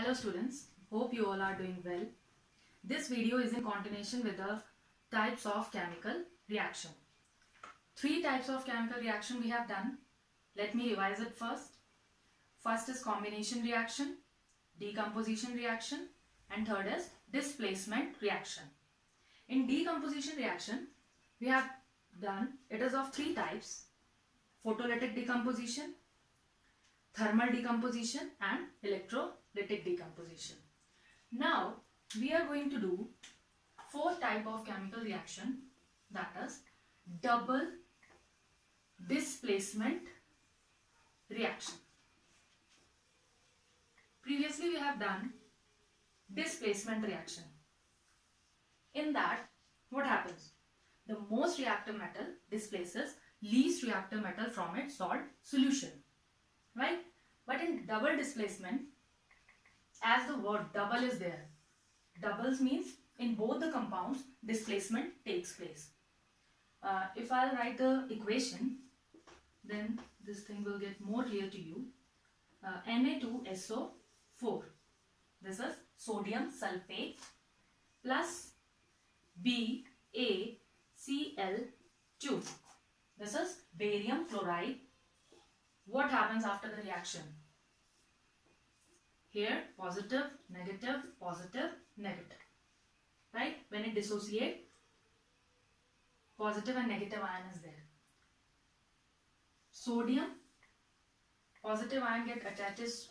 Hello students, hope you all are doing well. This video is in continuation with the types of chemical reaction. Three types of chemical reaction we have done. Let me revise it first. First is combination reaction, decomposition reaction, and third is displacement reaction. In decomposition reaction, we have done, it is of three types: photolytic decomposition, thermal decomposition, and electrolytic decomposition. Now we are going to do fourth type of chemical reaction, that is double displacement reaction. Previously we have done displacement reaction. In that, what happens? The most reactive metal displaces least reactive metal from its salt solution, right? But in double displacement, as the word double is there, doubles means in both the compounds displacement takes place. If I'll write the equation, then this thing will get more clear to you. Na2SO4, this is sodium sulfate, plus BaCl2, this is barium chloride. What happens after the reaction? Here positive, negative, right? When it dissociates, positive and negative ion is there. Sodium, positive ion attaches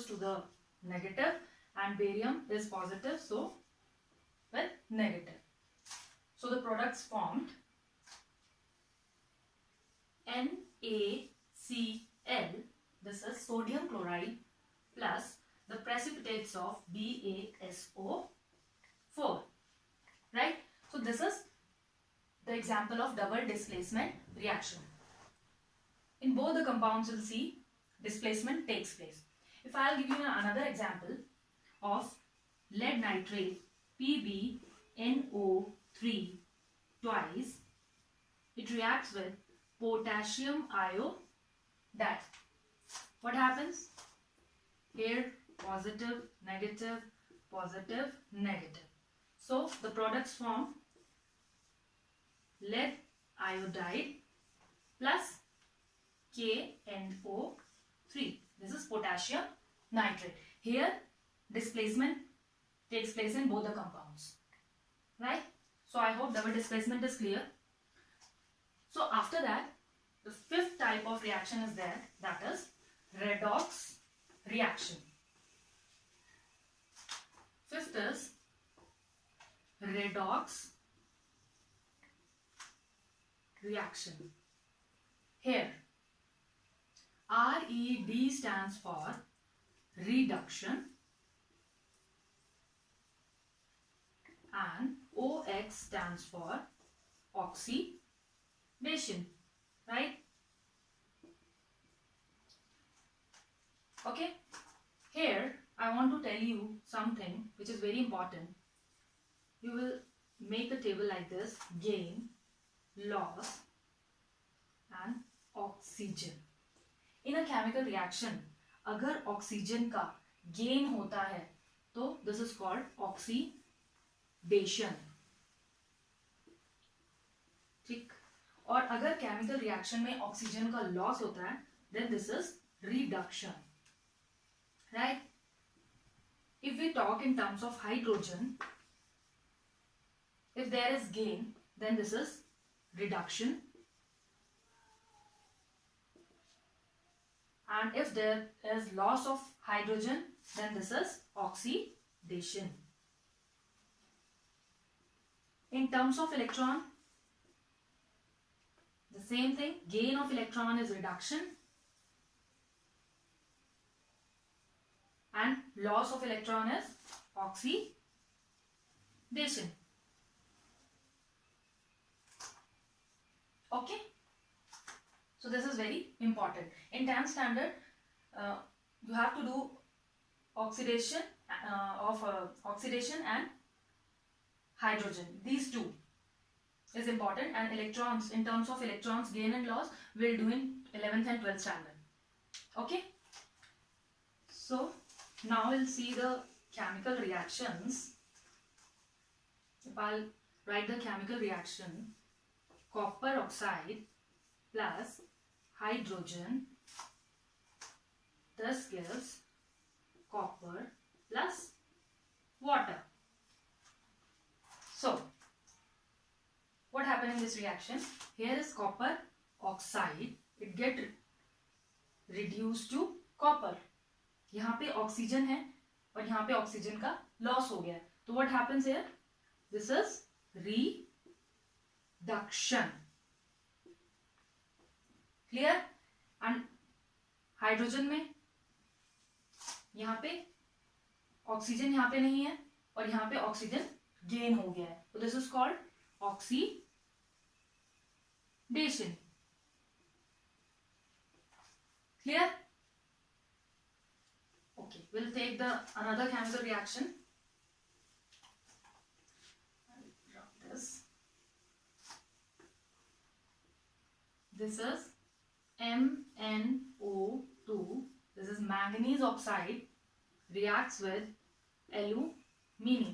to the negative, and barium is positive, so with negative. So the products formed NaCl, this is sodium chloride, plus the precipitates of BaSO4, right? So this is the example of double displacement reaction. In both the compounds, you'll see displacement takes place. If I'll give you another example of lead nitrate, PbNO3 twice, it reacts with potassium iodide. What happens? Here positive, negative, positive, negative. So the products form lead iodide plus KNO3. This is potassium nitrate. Here displacement takes place in both the compounds, right? So I hope double displacement is clear. So after that, the fifth type of reaction is there, that is redox reaction. Fifth is redox reaction. Here RED stands for reduction and OX stands for oxidation, right? Okay, here I want to tell you something which is very important. You will make a table like this: gain, loss, and oxygen. In a chemical reaction, अगर oxygen का gain होता है तो this is called oxidation, ठीक? और अगर chemical reaction में oxygen का loss होता है, then this is reduction, right? If we talk in terms of hydrogen, if there is gain, then this is reduction, and if there is loss of hydrogen, then this is oxidation. In terms of electron, the same thing. Gain of electron is reduction and loss of electron is oxidation. Okay, so this is very important. In 10th standard, you have to do oxidation oxidation and hydrogen. These two is important, and electrons, in terms of electrons gain and loss, we'll do in 11th and 12th standard. Okay, so Now we'll see the chemical reactions. If I'll write the chemical reaction, copper oxide plus hydrogen, this gives copper plus water. So, what happened in this reaction? Here is copper oxide. It get reduced to copper. यहाँ पे oxygen है और यहाँ पे oxygen का loss हो गया है. तो what happens here? This is reduction. Clear? And hydrogen में यहाँ पे ऑक्सीजन यहाँ पे नहीं है और यहाँ पे ऑक्सीजन गेन हो गया है. तो this is called oxidation. Clear? Okay, we'll take the another chemical reaction. This is MnO2. This is manganese oxide reacts with aluminium.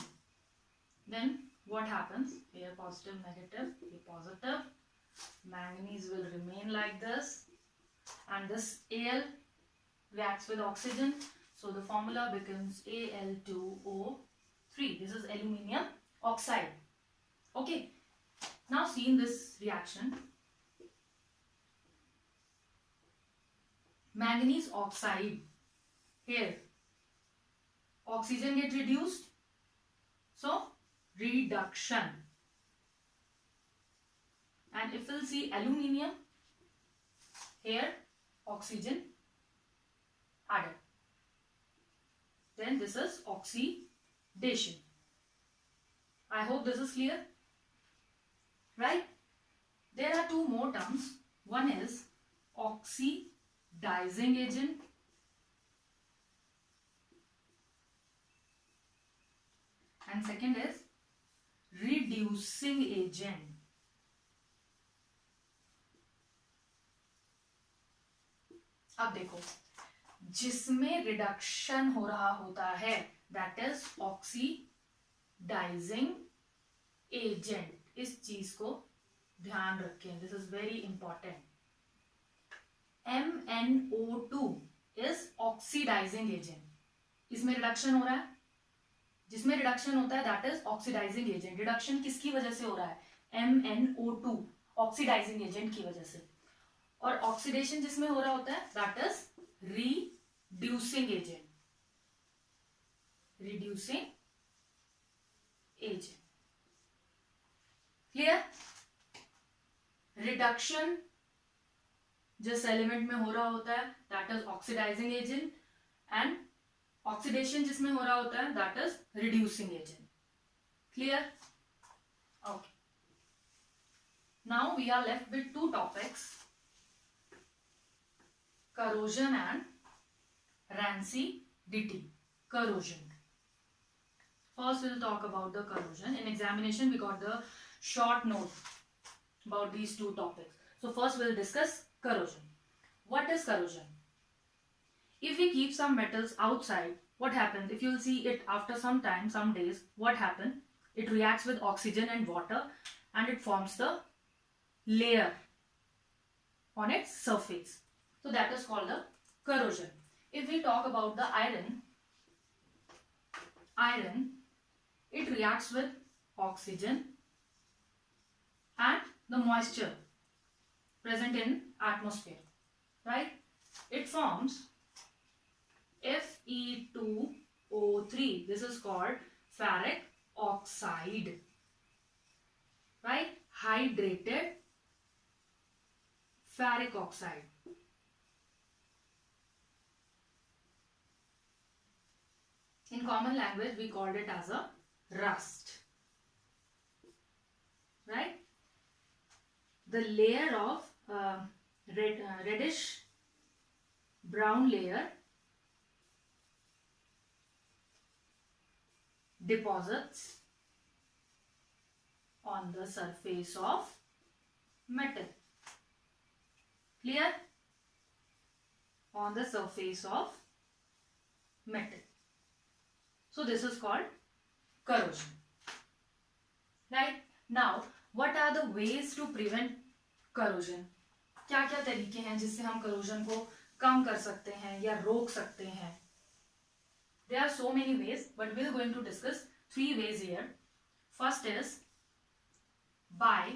Then what happens? Here positive, negative, here positive. Manganese will remain like this, and this Al reacts with oxygen. So the formula becomes Al2O3. This is aluminium oxide. Okay. Now see in this reaction, manganese oxide, here oxygen get reduced, so reduction. And if we'll see aluminium, here oxygen added, then this is oxidation. I hope this is clear, right? There are two more terms. One is oxidizing agent and second is reducing agent. अब देखो, जिसमें reduction हो रहा होता है that is oxidising agent. इस चीज को ध्यान रखें, this is very important. MnO2 is oxidising agent. इसमें रिडक्शन हो रहा है, जिसमें रिडक्शन होता है that is oxidising agent. Reduction किसकी वजह से हो रहा है? MnO2 ऑक्सीडाइजिंग एजेंट की वजह से. और ऑक्सीडेशन जिसमें हो रहा होता है that is reducing agent. Reducing agent. Clear? Reduction जिस एलिमेंट में हो रहा होता है that is oxidising agent and oxidation जिसमें हो रहा होता है that is reducing agent. Clear? Okay. Now we are left with two topics, corrosion and rancidity. Corrosion. First we'll talk about the corrosion. In examination we got the short note about these two topics. So first we'll discuss corrosion. What is corrosion? If we keep some metals outside, what happens? If you'll see it after some time, some days, what happens? It reacts with oxygen and water and it forms the layer on its surface. So that is called the corrosion. If we talk about the iron, it reacts with oxygen and the moisture present in atmosphere, right? It forms Fe2O3. This is called ferric oxide, right? Hydrated ferric oxide. In common language, we called it as a rust, right? The layer of reddish brown layer deposits on the surface of metal. Clear? On the surface of metal. So this is called corrosion. Right? Now, what are the ways to prevent corrosion? क्या क्या तरीके हैं जिससे हम corrosion को कम कर सकते हैं या रोक सकते हैं? There are so many ways, but we're going to discuss 3 ways here. First is by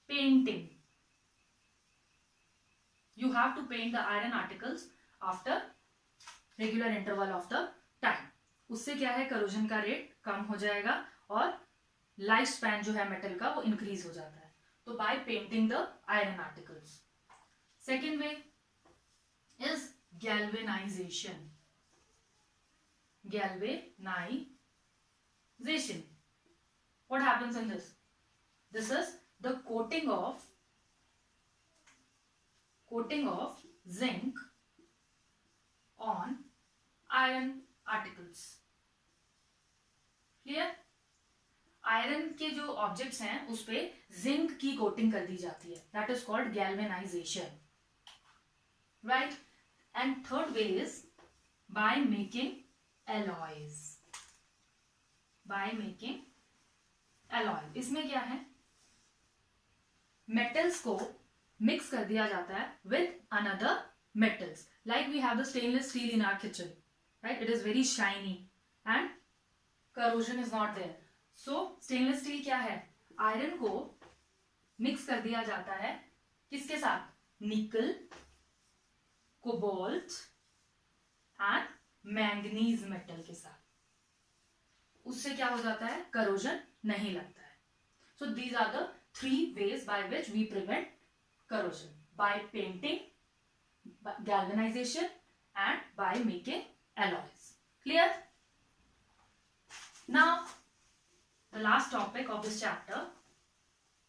painting. You have to paint the iron articles after regular interval of the time. उससे क्या है, corrosion का rate कम हो जाएगा और life span जो है metal का वो इंक्रीज हो जाता है. तो by painting the iron articles. Second way is galvanisation. Galvanization. What happens in this? This is the coating of zinc on iron articles. Clear? Iron के जो ऑब्जेक्ट्स हैं उस पे जिंक की कोटिंग कर दी जाती है. That is called galvanisation. Right? And third way is by making alloys. इसमें क्या है, मेटल्स को मिक्स कर दिया जाता है with another metals. Like we have the stainless steel in our kitchen. Right? It is very shiny and corrosion is not there. So stainless steel क्या है, आयरन को मिक्स कर दिया जाता है किसके साथ, निकल, कोबाल्ट एंड मैंगनीज मेटल के साथ. उससे क्या हो जाता है, करोजन नहीं लगता है. So these are the 3 ways by which we prevent corrosion: by painting, galvanization and by making alloys. Clear? Now the last topic of this chapter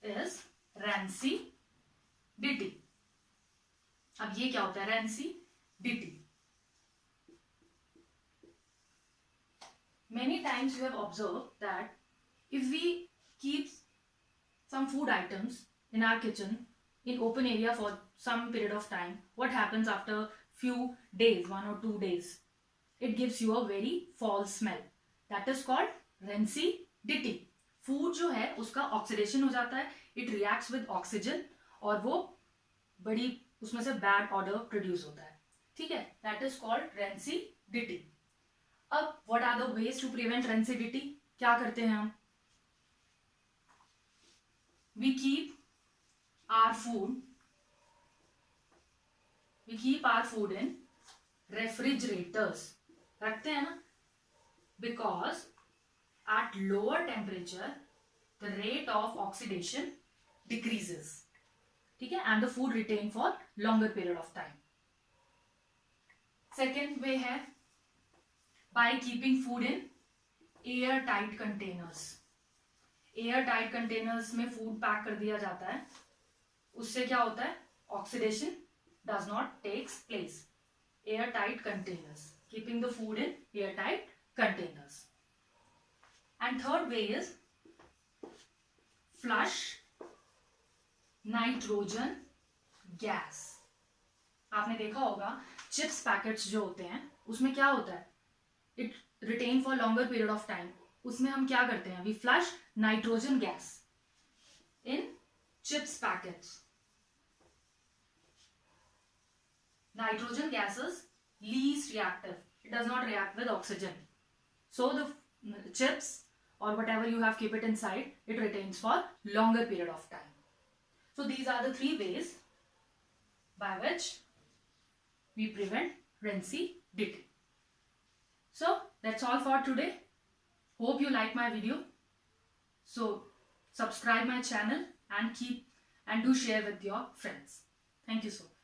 is rancidity. अब ये क्या होता है, rancidity? Many times you have observed that if we keep some food items in our kitchen in open area for some period of time, what happens after few days, 1 or 2 days? It gives you a very foul smell. That is called rancidity. Food जो है उसका oxidation हो जाता है, it reacts with oxygen और वो बड़ी उसमें से बैड ऑडर प्रोड्यूस होता है. ठीक है? That is called rancidity. अब what are the ways to prevent rancidity? क्या करते हैं हम, we keep our food in refrigerators. रखते हैं ना, because at lower temperature the rate of oxidation decreases. ठीक है? and the food retain for longer period of time. Second way है by keeping food in air tight containers. Air tight containers में food pack कर दिया जाता है. उससे क्या होता है, oxidation does not takes place. Air tight containers, keeping the food in air tight containers. And third way is flush nitrogen gas. आपने देखा होगा चिप्स पैकेट्स जो होते हैं उसमें क्या होता है, it retain for longer period of time. उसमें हम क्या करते हैं, we flush nitrogen gas in chips packets. Nitrogen gas is least reactive. It does not react with oxygen. So the chips or whatever you have keep it inside, it retains for longer period of time. So these are the 3 ways by which we prevent rancidity. So that's all for today. Hope you like my video. So subscribe my channel and do share with your friends. Thank you so much.